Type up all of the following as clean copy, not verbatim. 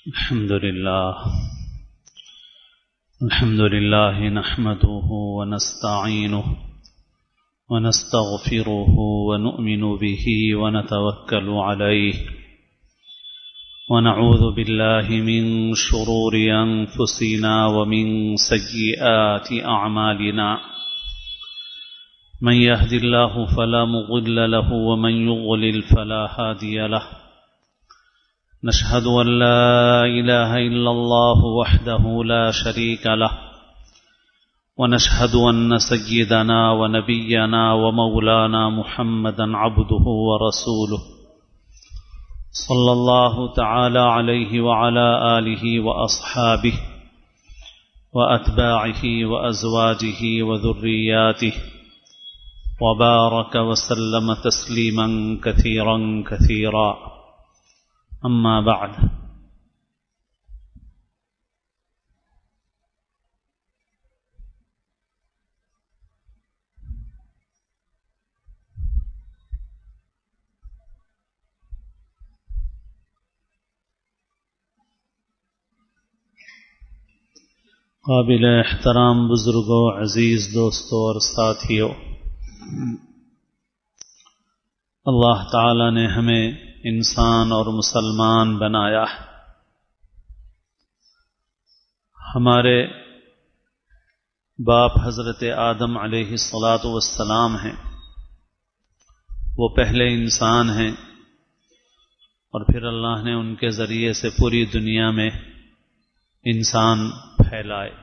الحمد لله نحمده ونستعينه ونستغفره ونؤمن به ونتوكل عليه ونعوذ بالله من شرور أنفسنا ومن سيئات أعمالنا من يهد الله فلا مضل له ومن يضلل فلا هادي له نشهد أن لا إله إلا الله وحده لا شريك له ونشهد أن سيدنا ونبينا ومولانا محمدا عبده ورسوله صلى الله تعالى عليه وعلى آله وأصحابه وأتباعه وأزواجه وذرياته وبارك وسلم تسليما كثيرا كثيرا أما بعد قابل احترام بزرگوں، عزیز دوستوں اور ساتھیوں، اللہ تعالی نے ہمیں انسان اور مسلمان بنایا ہے۔ ہمارے باپ حضرت آدم علیہ الصلاۃ والسلام ہیں، وہ پہلے انسان ہیں، اور پھر اللہ نے ان کے ذریعے سے پوری دنیا میں انسان پھیلائے۔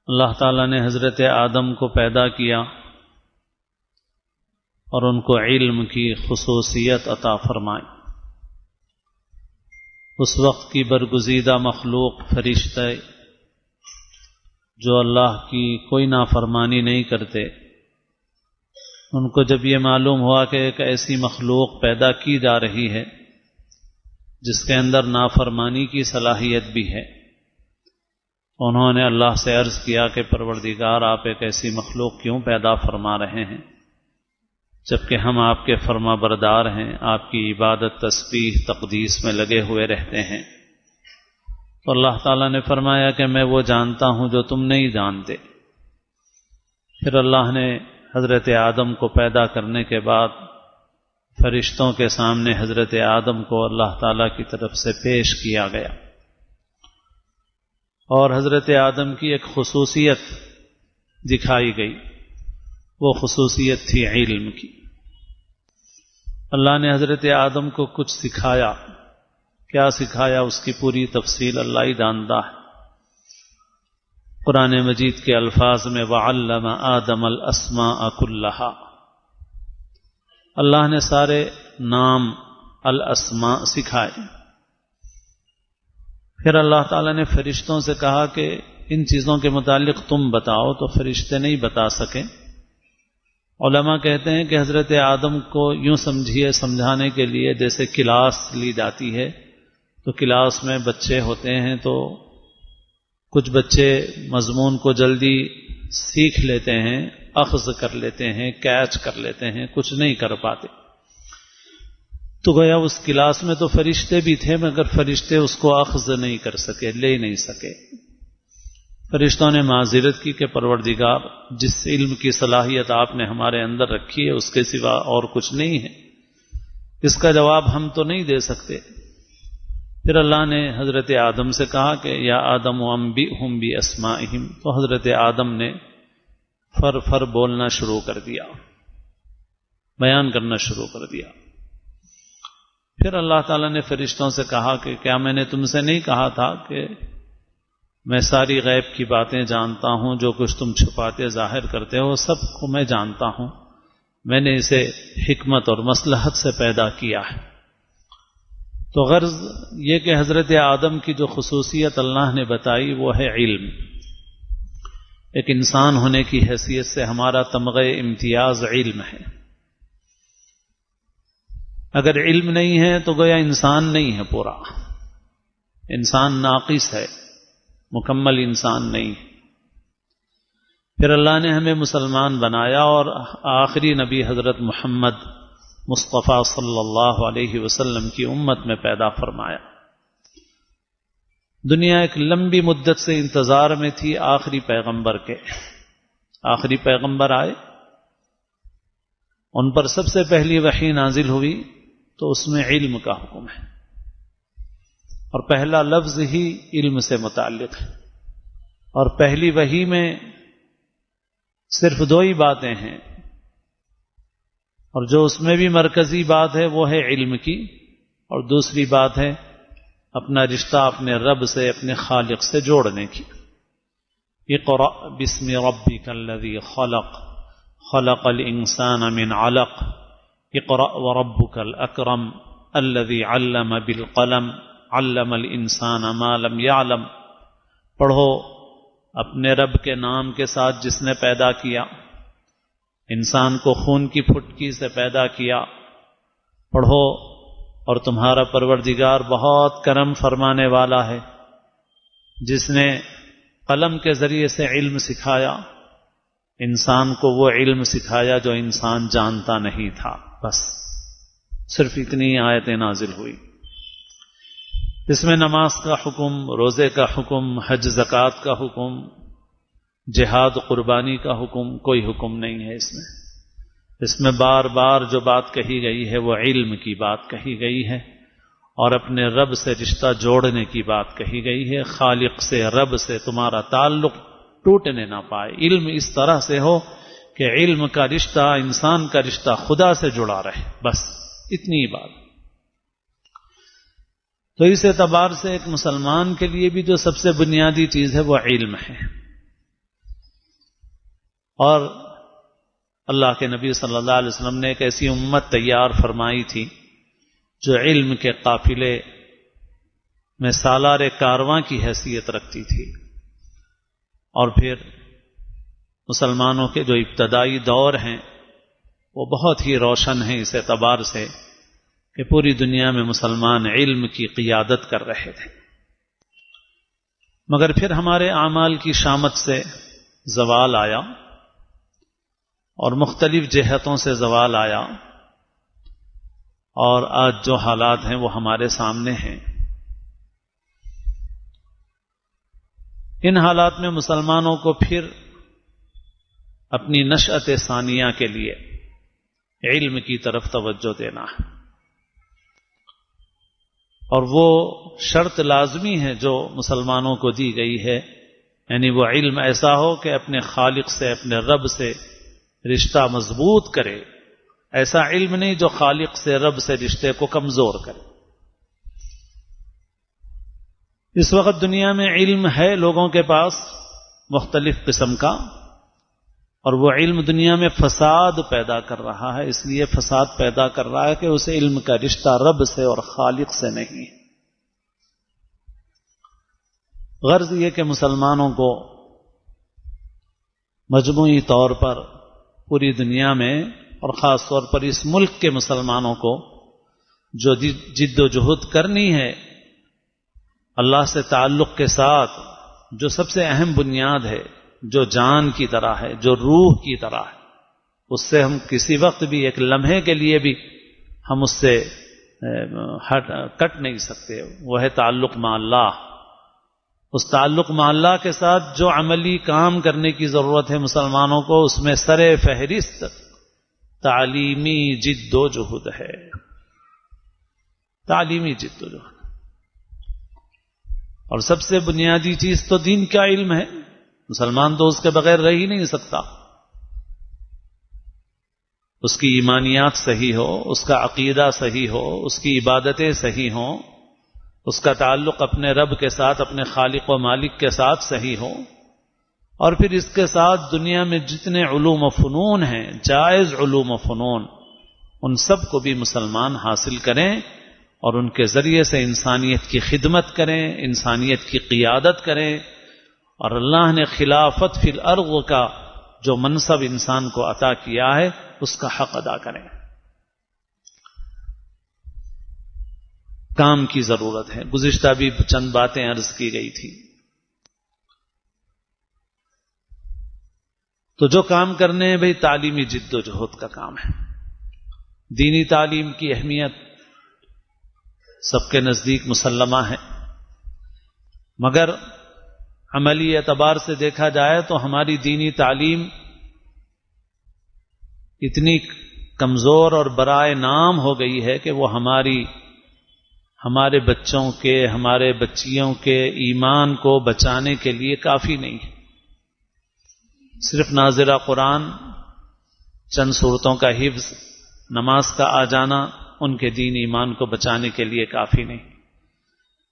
اللہ تعالیٰ نے حضرت آدم کو پیدا کیا اور ان کو علم کی خصوصیت عطا فرمائی۔ اس وقت کی برگزیدہ مخلوق فرشتے جو اللہ کی کوئی نافرمانی نہیں کرتے، ان کو جب یہ معلوم ہوا کہ ایک ایسی مخلوق پیدا کی جا رہی ہے جس کے اندر نافرمانی کی صلاحیت بھی ہے، انہوں نے اللہ سے عرض کیا کہ پروردگار، آپ ایک ایسی مخلوق کیوں پیدا فرما رہے ہیں جبکہ ہم آپ کے فرما بردار ہیں، آپ کی عبادت، تسبیح، تقدیس میں لگے ہوئے رہتے ہیں۔ تو اللہ تعالیٰ نے فرمایا کہ میں وہ جانتا ہوں جو تم نہیں جانتے۔ پھر اللہ نے حضرت آدم کو پیدا کرنے کے بعد فرشتوں کے سامنے حضرت آدم کو اللہ تعالیٰ کی طرف سے پیش کیا گیا، اور حضرت آدم کی ایک خصوصیت دکھائی گئی، وہ خصوصیت تھی علم کی۔ اللہ نے حضرت آدم کو کچھ سکھایا، کیا سکھایا اس کی پوری تفصیل اللہ ہی جانتا ہے۔ قرآن مجید کے الفاظ میں وَعَلَّمَ آدَمَ الْأَسْمَاءَ كُلَّهَا، اللہ نے سارے نام الاسماء سکھائے۔ پھر اللہ تعالیٰ نے فرشتوں سے کہا کہ ان چیزوں کے متعلق تم بتاؤ، تو فرشتے نہیں بتا سکے۔ علماء کہتے ہیں کہ حضرت آدم کو یوں سمجھیے، سمجھانے کے لیے جیسے کلاس لی جاتی ہے، تو کلاس میں بچے ہوتے ہیں، تو کچھ بچے مضمون کو جلدی سیکھ لیتے ہیں، اخذ کر لیتے ہیں، کیچ کر لیتے ہیں، کچھ نہیں کر پاتے۔ تو گویا اس کلاس میں تو فرشتے بھی تھے، مگر فرشتے اس کو اخذ نہیں کر سکے، لے نہیں سکے۔ فرشتوں نے معذرت کی کہ پروردگار، جس علم کی صلاحیت آپ نے ہمارے اندر رکھی ہے اس کے سوا اور کچھ نہیں ہے، اس کا جواب ہم تو نہیں دے سکتے۔ پھر اللہ نے حضرت آدم سے کہا کہ یا آدم انبئہم باسمائہم، تو حضرت آدم نے فر بولنا شروع کر دیا، بیان کرنا شروع کر دیا۔ پھر اللہ تعالیٰ نے فرشتوں سے کہا کہ کیا میں نے تم سے نہیں کہا تھا کہ میں ساری غیب کی باتیں جانتا ہوں، جو کچھ تم چھپاتے ظاہر کرتے ہو سب کو میں جانتا ہوں، میں نے اسے حکمت اور مصلحت سے پیدا کیا ہے۔ تو غرض یہ کہ حضرت آدم کی جو خصوصیت اللہ نے بتائی وہ ہے علم۔ ایک انسان ہونے کی حیثیت سے ہمارا تمغہ امتیاز علم ہے۔ اگر علم نہیں ہے تو گویا انسان نہیں ہے، پورا انسان ناقص ہے، مکمل انسان نہیں۔ پھر اللہ نے ہمیں مسلمان بنایا، اور آخری نبی حضرت محمد مصطفیٰ صلی اللہ علیہ وسلم کی امت میں پیدا فرمایا۔ دنیا ایک لمبی مدت سے انتظار میں تھی آخری پیغمبر کے۔ آخری پیغمبر آئے، ان پر سب سے پہلی وحی نازل ہوئی تو اس میں علم کا حکم ہے، اور پہلا لفظ ہی علم سے متعلق ہے، اور پہلی وحی میں صرف دو ہی باتیں ہیں، اور جو اس میں بھی مرکزی بات ہے وہ ہے علم کی، اور دوسری بات ہے اپنا رشتہ اپنے رب سے، اپنے خالق سے جوڑنے کی۔ اقرأ بسم ربک الذی خلق خلق الانسان من علق اقرأ وربک الاکرم الذی علم بالقلم علم الانسان ما لم يعلم۔ پڑھو اپنے رب کے نام کے ساتھ جس نے پیدا کیا، انسان کو خون کی پھٹکی سے پیدا کیا۔ پڑھو اور تمہارا پروردگار بہت کرم فرمانے والا ہے، جس نے قلم کے ذریعے سے علم سکھایا، انسان کو وہ علم سکھایا جو انسان جانتا نہیں تھا۔ بس صرف اتنی آیتیں نازل ہوئی۔ اس میں نماز کا حکم، روزے کا حکم، حج زکوٰۃ کا حکم، جہاد قربانی کا حکم، کوئی حکم نہیں ہے اس میں بار بار جو بات کہی گئی ہے وہ علم کی بات کہی گئی ہے، اور اپنے رب سے رشتہ جوڑنے کی بات کہی گئی ہے۔ خالق سے، رب سے تمہارا تعلق ٹوٹنے نہ پائے۔ علم اس طرح سے ہو کہ علم کا رشتہ، انسان کا رشتہ خدا سے جڑا رہے، بس اتنی ہی بات۔ تو اس اعتبار سے ایک مسلمان کے لیے بھی جو سب سے بنیادی چیز ہے وہ علم ہے، اور اللہ کے نبی صلی اللہ علیہ وسلم نے ایک ایسی امت تیار فرمائی تھی جو علم کے قافلے میں سالار کارواں کی حیثیت رکھتی تھی، اور پھر مسلمانوں کے جو ابتدائی دور ہیں وہ بہت ہی روشن ہیں اس اعتبار سے کہ پوری دنیا میں مسلمان علم کی قیادت کر رہے تھے۔ مگر پھر ہمارے اعمال کی شامت سے زوال آیا، اور مختلف جہتوں سے زوال آیا، اور آج جو حالات ہیں وہ ہمارے سامنے ہیں۔ ان حالات میں مسلمانوں کو پھر اپنی نشأت ثانیہ کے لیے علم کی طرف توجہ دینا ہے، اور وہ شرط لازمی ہے جو مسلمانوں کو دی گئی ہے، یعنی وہ علم ایسا ہو کہ اپنے خالق سے، اپنے رب سے رشتہ مضبوط کرے، ایسا علم نہیں جو خالق سے، رب سے رشتے کو کمزور کرے۔ اس وقت دنیا میں علم ہے لوگوں کے پاس مختلف قسم کا، اور وہ علم دنیا میں فساد پیدا کر رہا ہے، اس لیے فساد پیدا کر رہا ہے کہ اس علم کا رشتہ رب سے اور خالق سے نہیں ہے۔ غرض یہ کہ مسلمانوں کو مجموعی طور پر پوری دنیا میں، اور خاص طور پر اس ملک کے مسلمانوں کو جو جد و جہد کرنی ہے اللہ سے تعلق کے ساتھ، جو سب سے اہم بنیاد ہے، جو جان کی طرح ہے، جو روح کی طرح ہے، اس سے ہم کسی وقت بھی ایک لمحے کے لیے بھی ہم اس سے کٹ نہیں سکتے، وہ ہے تعلق مع اللہ۔ اس تعلق مع اللہ کے ساتھ جو عملی کام کرنے کی ضرورت ہے مسلمانوں کو، اس میں سر فہرست تعلیمی جد و جہد ہے، تعلیمی جد و جہد، اور سب سے بنیادی چیز تو دین کا علم ہے۔ مسلمان تو اس کے بغیر رہ ہی نہیں سکتا۔ اس کی ایمانیات صحیح ہو، اس کا عقیدہ صحیح ہو، اس کی عبادتیں صحیح ہوں، اس کا تعلق اپنے رب کے ساتھ، اپنے خالق و مالک کے ساتھ صحیح ہو، اور پھر اس کے ساتھ دنیا میں جتنے علوم و فنون ہیں، جائز علوم و فنون، ان سب کو بھی مسلمان حاصل کریں، اور ان کے ذریعے سے انسانیت کی خدمت کریں، انسانیت کی قیادت کریں، اور اللہ نے خلافت فی الارض کا جو منصب انسان کو عطا کیا ہے اس کا حق ادا کریں۔ کام کی ضرورت ہے، گزشتہ بھی چند باتیں عرض کی گئی تھی۔ تو جو کام کرنے ہیں بھئی تعلیمی جد و جہد کا کام ہے، دینی تعلیم کی اہمیت سب کے نزدیک مسلمہ ہے، مگر عملی اعتبار سے دیکھا جائے تو ہماری دینی تعلیم اتنی کمزور اور برائے نام ہو گئی ہے کہ وہ ہمارے بچوں کے، ہمارے بچیوں کے ایمان کو بچانے کے لیے کافی نہیں ہے۔ صرف ناظرہ قرآن، چند صورتوں کا حفظ، نماز کا آ جانا ان کے دین ایمان کو بچانے کے لیے کافی نہیں۔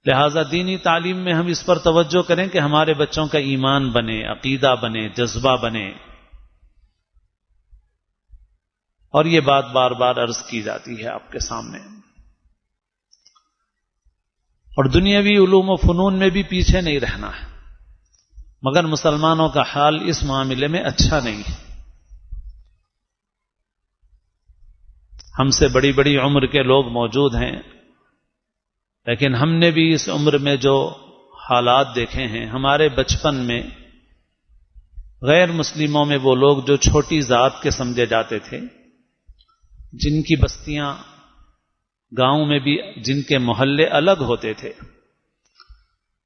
لہذا دینی تعلیم میں ہم اس پر توجہ کریں کہ ہمارے بچوں کا ایمان بنے، عقیدہ بنے، جذبہ بنے، اور یہ بات بار بار عرض کی جاتی ہے آپ کے سامنے۔ اور دنیاوی علوم و فنون میں بھی پیچھے نہیں رہنا ہے، مگر مسلمانوں کا حال اس معاملے میں اچھا نہیں ہے۔ ہم سے بڑی بڑی عمر کے لوگ موجود ہیں، لیکن ہم نے بھی اس عمر میں جو حالات دیکھے ہیں، ہمارے بچپن میں غیر مسلموں میں وہ لوگ جو چھوٹی ذات کے سمجھے جاتے تھے، جن کی بستیاں گاؤں میں بھی، جن کے محلے الگ ہوتے تھے،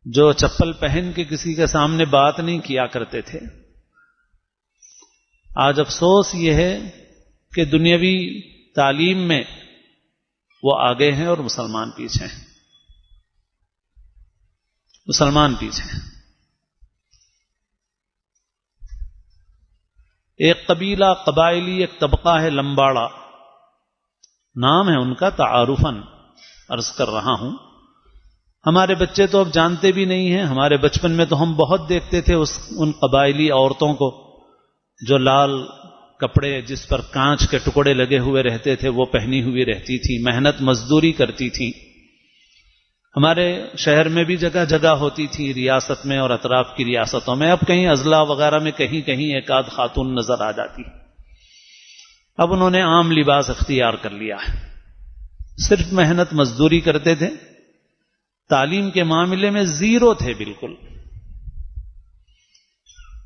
جو چپل پہن کے کسی کے سامنے بات نہیں کیا کرتے تھے، آج افسوس یہ ہے کہ دنیاوی تعلیم میں وہ آگے ہیں اور مسلمان پیچھے ہیں، مسلمان پیچھے ہیں۔ ایک قبیلہ، قبائلی ایک طبقہ ہے لمباڑا، نام ہے ان کا، تعارفاً عرض کر رہا ہوں۔ ہمارے بچے تو اب جانتے بھی نہیں ہیں، ہمارے بچپن میں تو ہم بہت دیکھتے تھے ان قبائلی عورتوں کو جو لال کپڑے جس پر کانچ کے ٹکڑے لگے ہوئے رہتے تھے وہ پہنی ہوئی رہتی تھی، محنت مزدوری کرتی تھی۔ ہمارے شہر میں بھی جگہ جگہ ہوتی تھی، ریاست میں اور اطراف کی ریاستوں میں۔ اب کہیں اضلاع وغیرہ میں کہیں کہیں ایک آدھ خاتون نظر آ جاتی۔ اب انہوں نے عام لباس اختیار کر لیا ہے، صرف محنت مزدوری کرتے تھے، تعلیم کے معاملے میں زیرو تھے بالکل۔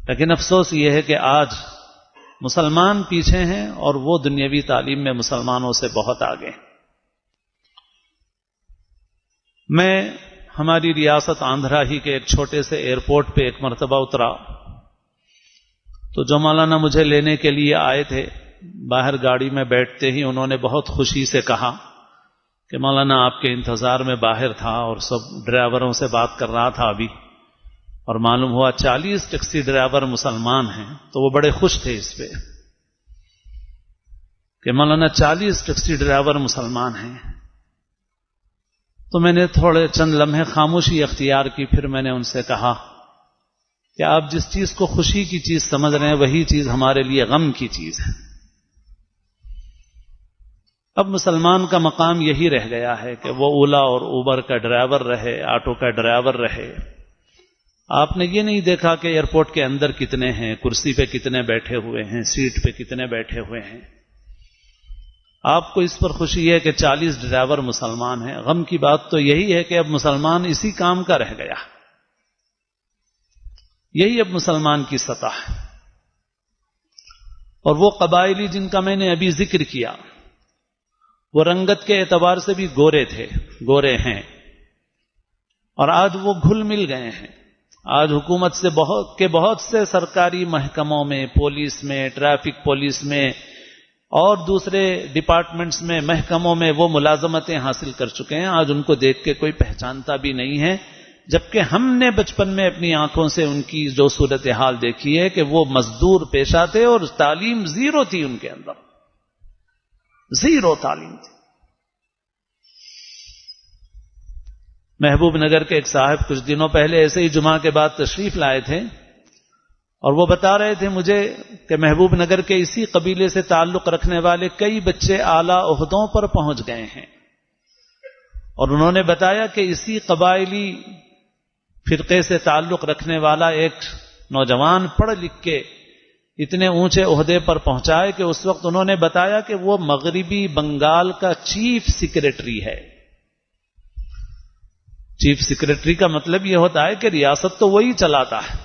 لیکن افسوس یہ ہے کہ آج مسلمان پیچھے ہیں اور وہ دنیاوی تعلیم میں مسلمانوں سے بہت آگے ہیں۔ میں ہماری ریاست آندھرا ہی کے ایک چھوٹے سے ایئرپورٹ پہ ایک مرتبہ اترا تو جو مولانا مجھے لینے کے لیے آئے تھے، باہر گاڑی میں بیٹھتے ہی انہوں نے بہت خوشی سے کہا کہ مولانا آپ کے انتظار میں باہر تھا اور سب ڈرائیوروں سے بات کر رہا تھا ابھی، اور معلوم ہوا 40 ٹیکسی ڈرائیور مسلمان ہیں، تو وہ بڑے خوش تھے اس پہ کہ مولانا 40 ٹیکسی ڈرائیور مسلمان ہیں۔ تو میں نے تھوڑے چند لمحے خاموشی اختیار کی، پھر میں نے ان سے کہا کہ آپ جس چیز کو خوشی کی چیز سمجھ رہے ہیں وہی چیز ہمارے لیے غم کی چیز ہے۔ اب مسلمان کا مقام یہی رہ گیا ہے کہ وہ اولا اور اوبر کا ڈرائیور رہے، آٹو کا ڈرائیور رہے۔ آپ نے یہ نہیں دیکھا کہ ایئرپورٹ کے اندر کتنے ہیں، کرسی پہ کتنے بیٹھے ہوئے ہیں، سیٹ پہ کتنے بیٹھے ہوئے ہیں۔ آپ کو اس پر خوشی ہے کہ 40 ڈرائیور مسلمان ہیں۔ غم کی بات تو یہی ہے کہ اب مسلمان اسی کام کا رہ گیا، یہی اب مسلمان کی سطح ہے۔ اور وہ قبائلی جن کا میں نے ابھی ذکر کیا، وہ رنگت کے اعتبار سے بھی گورے تھے، گورے ہیں، اور آج وہ گھل مل گئے ہیں۔ آج حکومت سے بہت سے سرکاری محکموں میں، پولیس میں، ٹریفک پولیس میں اور دوسرے ڈپارٹمنٹس میں، محکموں میں وہ ملازمتیں حاصل کر چکے ہیں۔ آج ان کو دیکھ کے کوئی پہچانتا بھی نہیں ہے، جبکہ ہم نے بچپن میں اپنی آنکھوں سے ان کی جو صورتحال دیکھی ہے کہ وہ مزدور پیشہ تھے اور تعلیم زیرو تھی ان کے اندر، زیرو تعلیم تھی۔ محبوب نگر کے ایک صاحب کچھ دنوں پہلے ایسے ہی جمعہ کے بعد تشریف لائے تھے، اور وہ بتا رہے تھے مجھے کہ محبوب نگر کے اسی قبیلے سے تعلق رکھنے والے کئی بچے اعلیٰ عہدوں پر پہنچ گئے ہیں، اور انہوں نے بتایا کہ اسی قبائلی فرقے سے تعلق رکھنے والا ایک نوجوان پڑھ لکھ کے اتنے اونچے عہدے پر پہنچائے کہ اس وقت انہوں نے بتایا کہ وہ مغربی بنگال کا چیف سیکریٹری ہے۔ چیف سیکریٹری کا مطلب یہ ہوتا ہے کہ ریاست تو وہی چلاتا ہے،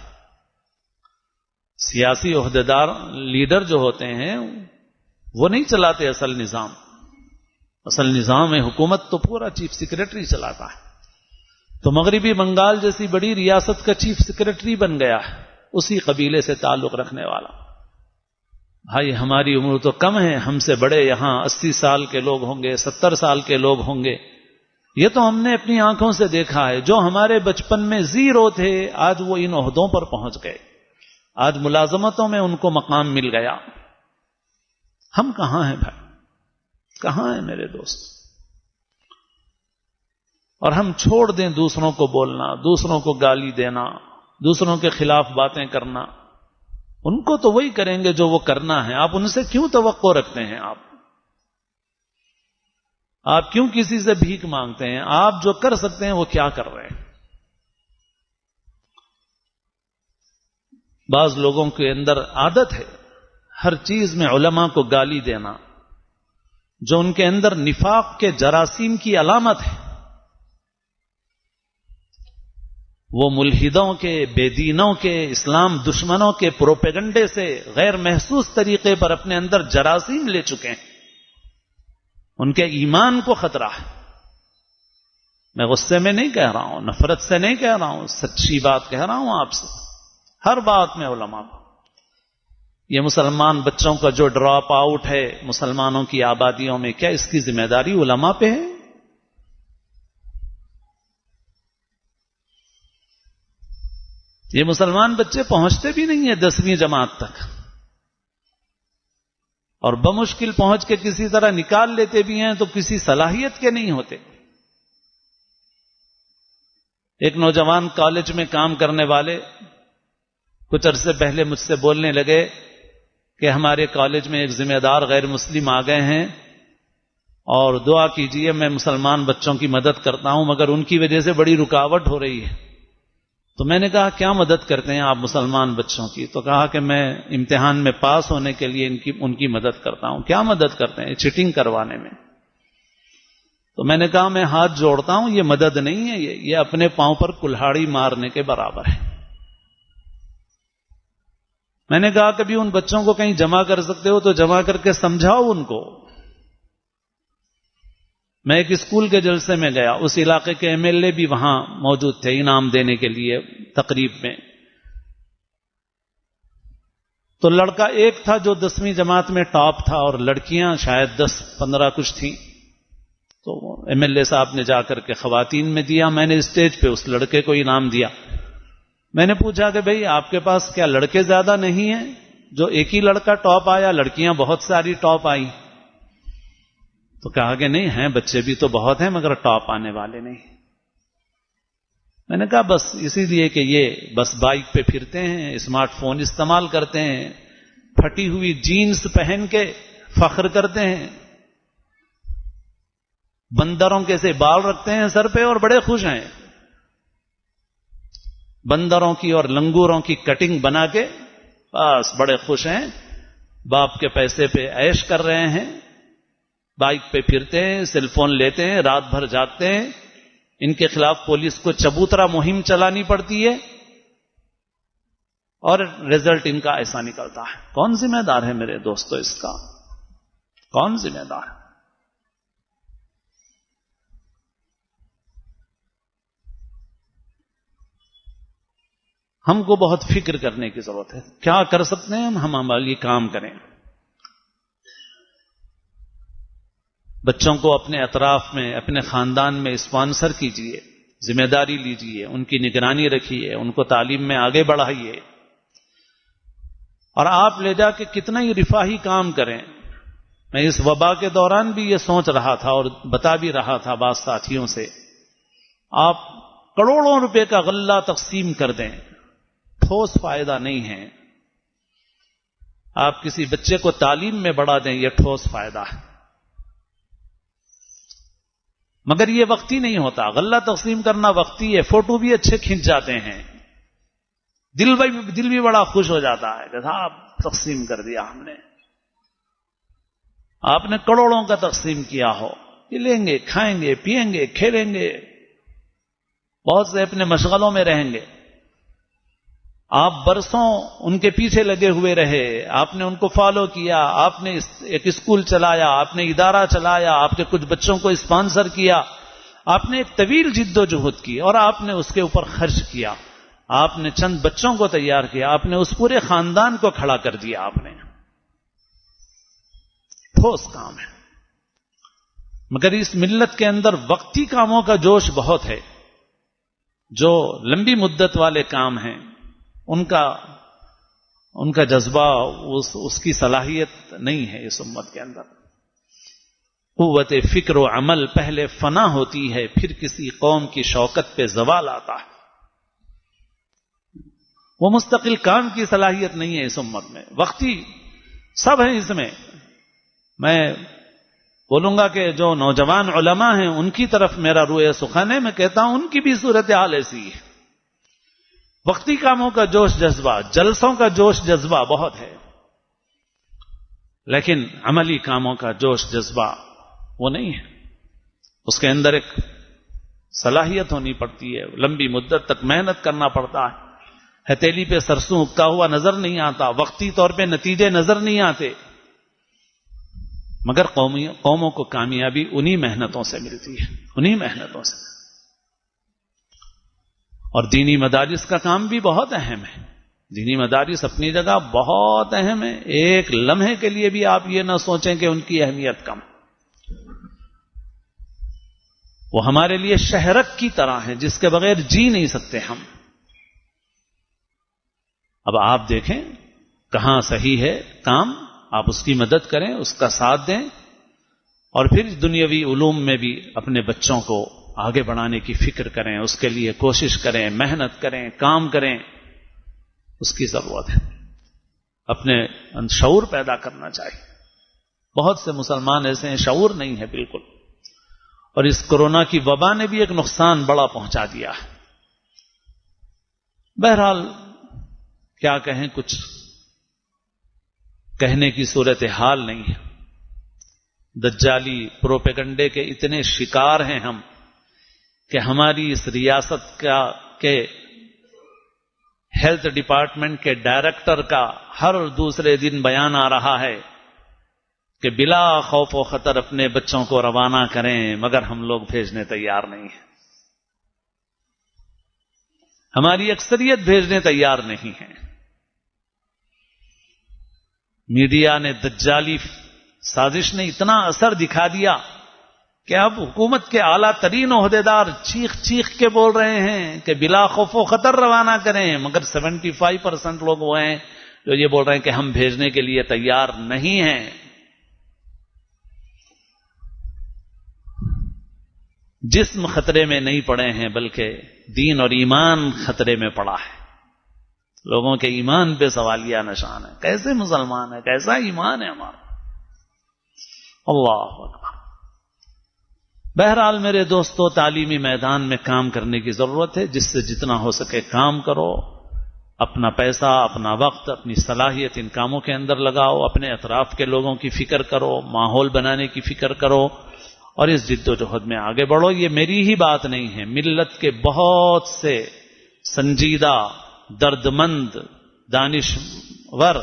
سیاسی عہدیدار لیڈر جو ہوتے ہیں وہ نہیں چلاتے اصل نظام، اصل نظام حکومت تو پورا چیف سیکریٹری چلاتا ہے. تو مغربی بنگال جیسی بڑی ریاست کا چیف سیکریٹری بن گیا ہے اسی قبیلے سے تعلق رکھنے والا. بھائی ہماری عمر تو کم ہے، ہم سے بڑے یہاں 80 سال کے لوگ ہوں گے، 70 سال کے لوگ ہوں گے. یہ تو ہم نے اپنی آنکھوں سے دیکھا ہے. جو ہمارے بچپن میں زیرو تھے آج وہ ان عہدوں پر پہنچ گئے، آج ملازمتوں میں ان کو مقام مل گیا. ہم کہاں ہیں بھائی، کہاں ہیں میرے دوست؟ اور ہم چھوڑ دیں دوسروں کو بولنا، دوسروں کو گالی دینا، دوسروں کے خلاف باتیں کرنا. ان کو تو وہی کریں گے جو وہ کرنا ہے. آپ ان سے کیوں توقع رکھتے ہیں؟ آپ کیوں کسی سے بھیک مانگتے ہیں؟ آپ جو کر سکتے ہیں وہ کیا کر رہے ہیں؟ بعض لوگوں کے اندر عادت ہے ہر چیز میں علماء کو گالی دینا، جو ان کے اندر نفاق کے جراثیم کی علامت ہے. وہ ملحدوں کے، بے دینوں کے، اسلام دشمنوں کے پروپیگنڈے سے غیر محسوس طریقے پر اپنے اندر جراثیم لے چکے ہیں. ان کے ایمان کو خطرہ ہے. میں غصے میں نہیں کہہ رہا ہوں، نفرت سے نہیں کہہ رہا ہوں، سچی بات کہہ رہا ہوں آپ سے. ہر بات میں علماء کو، یہ مسلمان بچوں کا جو ڈراپ آؤٹ ہے مسلمانوں کی آبادیوں میں، کیا اس کی ذمہ داری علماء پہ ہے؟ یہ مسلمان بچے پہنچتے بھی نہیں ہیں 10ویں جماعت تک، اور بمشکل پہنچ کے کسی طرح نکال لیتے بھی ہیں تو کسی صلاحیت کے نہیں ہوتے. ایک نوجوان کالج میں کام کرنے والے کچھ عرصے پہلے مجھ سے بولنے لگے کہ ہمارے کالج میں ایک ذمہ دار غیر مسلم آ گئے ہیں اور دعا کیجئے، میں مسلمان بچوں کی مدد کرتا ہوں مگر ان کی وجہ سے بڑی رکاوٹ ہو رہی ہے. تو میں نے کہا کیا مدد کرتے ہیں آپ مسلمان بچوں کی؟ تو کہا کہ میں امتحان میں پاس ہونے کے لیے ان کی مدد کرتا ہوں. کیا مدد کرتے ہیں؟ چیٹنگ کروانے میں. تو میں نے کہا میں ہاتھ جوڑتا ہوں، یہ مدد نہیں ہے، یہ اپنے پاؤں پر کلہاڑی مارنے کے برابر ہے. میں نے کہا کبھی ان بچوں کو کہیں جمع کر سکتے ہو تو جمع کر کے سمجھاؤ ان کو. میں ایک اسکول کے جلسے میں گیا، اس علاقے کے ایم ایل اے بھی وہاں موجود تھے انعام دینے کے لیے تقریب میں. تو لڑکا ایک تھا جو 10ویں جماعت میں ٹاپ تھا اور لڑکیاں شاید 10-15 کچھ تھیں. تو ایم ایل اے صاحب نے جا کر کے خواتین میں دیا. میں نے اسٹیج پہ اس لڑکے کو انعام دیا. میں نے پوچھا کہ بھئی آپ کے پاس کیا لڑکے زیادہ نہیں ہیں؟ جو ایک ہی لڑکا ٹاپ آیا، لڑکیاں بہت ساری ٹاپ آئیں. تو کہا کہ نہیں ہیں، بچے بھی تو بہت ہیں مگر ٹاپ آنے والے نہیں. میں نے کہا بس اسی لیے کہ یہ بس بائک پہ پھرتے ہیں، اسمارٹ فون استعمال کرتے ہیں، پھٹی ہوئی جینز پہن کے فخر کرتے ہیں، بندروں کے سے بال رکھتے ہیں سر پہ اور بڑے خوش ہیں. بندروں کی اور لنگوروں کی کٹنگ بنا کے بس بڑے خوش ہیں، باپ کے پیسے پہ عیش کر رہے ہیں، بائک پہ پھرتے ہیں، سیل فون لیتے ہیں، رات بھر جاگتے ہیں. ان کے خلاف پولیس کو چبوترا مہم چلانی پڑتی ہے اور رزلٹ ان کا ایسا نکلتا ہے. کون ذمہ دار ہے میرے دوستو اس کا؟ کون ذمہ دار ہے؟ ہم کو بہت فکر کرنے کی ضرورت ہے. کیا کر سکتے ہیں ہم عملی کام کریں. بچوں کو اپنے اطراف میں، اپنے خاندان میں اسپانسر کیجئے، ذمہ داری لیجئے، ان کی نگرانی رکھیے، ان کو تعلیم میں آگے بڑھائیے. اور آپ لے جا کے کتنا ہی رفاہی کام کریں. میں اس وبا کے دوران بھی یہ سوچ رہا تھا اور بتا بھی رہا تھا بعض ساتھیوں سے، آپ کروڑوں روپے کا غلہ تقسیم کر دیں، ٹھوس فائدہ نہیں ہے. آپ کسی بچے کو تعلیم میں بڑھا دیں، یہ ٹھوس فائدہ ہے. مگر یہ وقتی نہیں ہوتا. غلہ تقسیم کرنا وقتی ہے، فوٹو بھی اچھے کھنچ جاتے ہیں، دل بھی بڑا خوش ہو جاتا ہے کہ صاحب تقسیم کر دیا ہم نے. آپ نے کروڑوں کا تقسیم کیا ہو، یہ لیں گے، کھائیں گے، پیئیں گے، کھیلیں گے، بہت سے اپنے مشغلوں میں رہیں گے. آپ برسوں ان کے پیچھے لگے ہوئے رہے، آپ نے ان کو فالو کیا، آپ نے ایک اسکول چلایا، آپ نے ادارہ چلایا، آپ کے کچھ بچوں کو اسپانسر کیا، آپ نے ایک طویل جد و جہد کی اور آپ نے اس کے اوپر خرچ کیا، آپ نے چند بچوں کو تیار کیا، آپ نے اس پورے خاندان کو کھڑا کر دیا، آپ نے ٹھوس کام ہے۔ مگر اس ملت کے اندر وقتی کاموں کا جوش بہت ہے، جو لمبی مدت والے کام ہیں ان کا جذبہ، اس کی صلاحیت نہیں ہے اس امت کے اندر۔ قوت فکر و عمل پہلے فنا ہوتی ہے، پھر کسی قوم کی شوکت پہ زوال آتا ہے۔ وہ مستقل کام کی صلاحیت نہیں ہے اس امت میں، وقتی سب ہیں اس میں۔ میں بولوں گا کہ جو نوجوان علماء ہیں ان کی طرف میرا رویہ سخن ہے، میں کہتا ہوں ان کی بھی صورتحال ایسی ہے۔ وقتی کاموں کا جوش جذبہ، جلسوں کا جوش جذبہ بہت ہے، لیکن عملی کاموں کا جوش جذبہ وہ نہیں ہے۔ اس کے اندر ایک صلاحیت ہونی پڑتی ہے، لمبی مدت تک محنت کرنا پڑتا ہے۔ ہتھیلی پہ سرسوں اگتا ہوا نظر نہیں آتا، وقتی طور پہ نتیجے نظر نہیں آتے، مگر قوموں کو کامیابی انہی محنتوں سے ملتی ہے، انہی محنتوں سے۔ اور دینی مدارس کا کام بھی بہت اہم ہے، دینی مدارس اپنی جگہ بہت اہم ہے، ایک لمحے کے لیے بھی آپ یہ نہ سوچیں کہ ان کی اہمیت کم۔ وہ ہمارے لیے شہرک کی طرح ہے جس کے بغیر جی نہیں سکتے ہم۔ اب آپ دیکھیں کہاں صحیح ہے کام، آپ اس کی مدد کریں، اس کا ساتھ دیں، اور پھر دنیاوی علوم میں بھی اپنے بچوں کو آگے بڑھانے کی فکر کریں، اس کے لیے کوشش کریں، محنت کریں، کام کریں، اس کی ضرورت ہے۔ اپنے شعور پیدا کرنا چاہیے۔ بہت سے مسلمان ایسے ہیں شعور نہیں ہے بالکل، اور اس کورونا کی وبا نے بھی ایک نقصان بڑا پہنچا دیا ہے۔ بہرحال کیا کہیں، کچھ کہنے کی صورتحال نہیں ہے۔ دجالی پروپیگنڈے کے اتنے شکار ہیں ہم کہ ہماری اس ریاست کے ہیلتھ ڈپارٹمنٹ کے ڈائریکٹر کا ہر دوسرے دن بیان آ رہا ہے کہ بلا خوف و خطر اپنے بچوں کو روانہ کریں، مگر ہم لوگ بھیجنے تیار نہیں ہیں۔ ہماری اکثریت بھیجنے تیار نہیں ہے۔ میڈیا نے، دجالی سازش نے اتنا اثر دکھا دیا کہ اب حکومت کے اعلیٰ ترین عہدیدار چیخ چیخ کے بول رہے ہیں کہ بلا خوف و خطر روانہ کریں، مگر 75% لوگ وہ ہیں جو یہ بول رہے ہیں کہ ہم بھیجنے کے لیے تیار نہیں ہیں۔ جسم خطرے میں نہیں پڑے ہیں بلکہ دین اور ایمان خطرے میں پڑا ہے۔ لوگوں کے ایمان پہ سوالیہ نشان ہے، کیسے مسلمان ہے، کیسا ایمان ہے ہمارا۔ اللہ اکبر۔ بہرحال میرے دوستو، تعلیمی میدان میں کام کرنے کی ضرورت ہے، جس سے جتنا ہو سکے کام کرو، اپنا پیسہ، اپنا وقت، اپنی صلاحیت ان کاموں کے اندر لگاؤ، اپنے اطراف کے لوگوں کی فکر کرو، ماحول بنانے کی فکر کرو، اور اس جد و جہد میں آگے بڑھو۔ یہ میری ہی بات نہیں ہے، ملت کے بہت سے سنجیدہ، درد مند، دانشور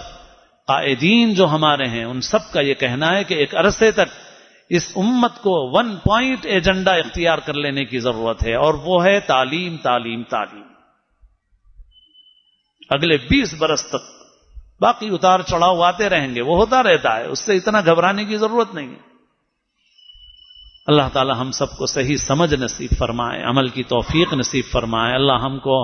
قائدین جو ہمارے ہیں، ان سب کا یہ کہنا ہے کہ ایک عرصے تک اس امت کو 1 پوائنٹ ایجنڈا اختیار کر لینے کی ضرورت ہے، اور وہ ہے تعلیم، تعلیم، تعلیم۔ اگلے 20 برس تک، باقی اتار چڑھاؤ آتے رہیں گے، وہ ہوتا رہتا ہے، اس سے اتنا گھبرانے کی ضرورت نہیں ہے۔ اللہ تعالی ہم سب کو صحیح سمجھ نصیب فرمائے، عمل کی توفیق نصیب فرمائے۔ اللہ ہم کو